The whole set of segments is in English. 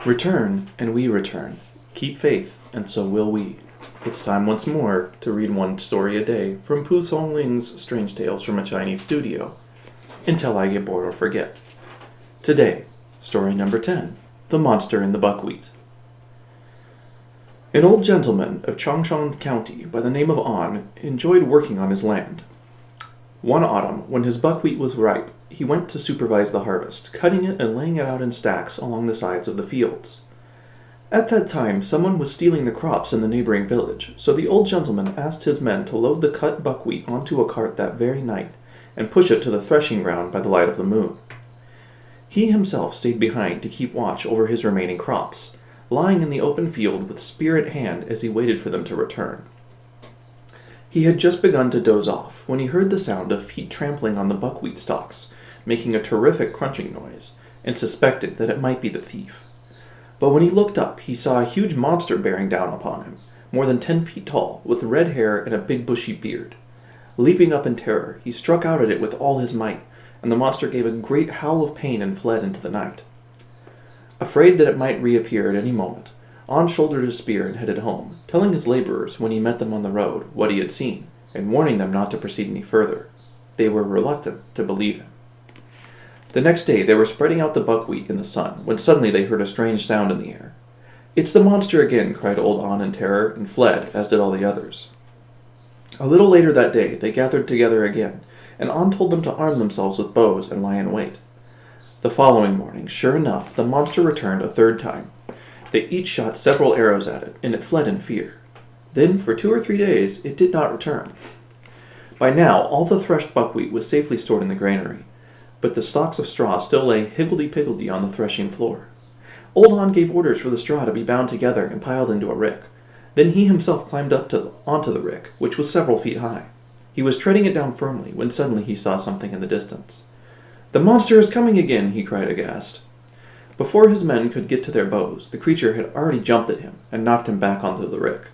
Return, and we return. Keep faith, and so will we. It's time once more to read one story a day from Pu Songling's Strange Tales from a Chinese Studio, until I get bored or forget. Today, story number 10, The Monster in the Buckwheat. An old gentleman of Changshan County by the name of An enjoyed working on his land. One autumn, when his buckwheat was ripe, he went to supervise the harvest, cutting it and laying it out in stacks along the sides of the fields. At that time, someone was stealing the crops in the neighboring village, so the old gentleman asked his men to load the cut buckwheat onto a cart that very night and push it to the threshing ground by the light of the moon. He himself stayed behind to keep watch over his remaining crops, lying in the open field with spear at hand as he waited for them to return. He had just begun to doze off when he heard the sound of feet trampling on the buckwheat stalks, making a terrific crunching noise, and suspected that it might be the thief. But when he looked up, he saw a huge monster bearing down upon him, more than 10 feet tall, with red hair and a big bushy beard. Leaping up in terror, he struck out at it with all his might, and the monster gave a great howl of pain and fled into the night. Afraid that it might reappear at any moment, An shouldered his spear and headed home, telling his laborers when he met them on the road what he had seen, and warning them not to proceed any further. They were reluctant to believe him. The next day they were spreading out the buckwheat in the sun, when suddenly they heard a strange sound in the air. "It's the monster again!" cried old An in terror, and fled, as did all the others. A little later that day they gathered together again, and An told them to arm themselves with bows and lie in wait. The following morning, sure enough, the monster returned a third time. They each shot several arrows at it, and it fled in fear. Then, for 2 or 3 days, it did not return. By now, all the threshed buckwheat was safely stored in the granary, but the stalks of straw still lay higgledy-piggledy on the threshing floor. Old An gave orders for the straw to be bound together and piled into a rick. Then he himself climbed up onto the rick, which was several feet high. He was treading it down firmly when suddenly he saw something in the distance. "The monster is coming again!" he cried aghast. Before his men could get to their bows, the creature had already jumped at him and knocked him back onto the rick.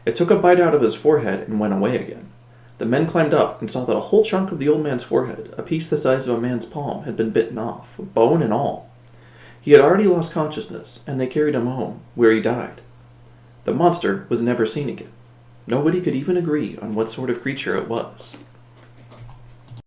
It took a bite out of his forehead and went away again. The men climbed up and saw that a whole chunk of the old man's forehead, a piece the size of a man's palm, had been bitten off, bone and all. He had already lost consciousness, and they carried him home, where he died. The monster was never seen again. Nobody could even agree on what sort of creature it was.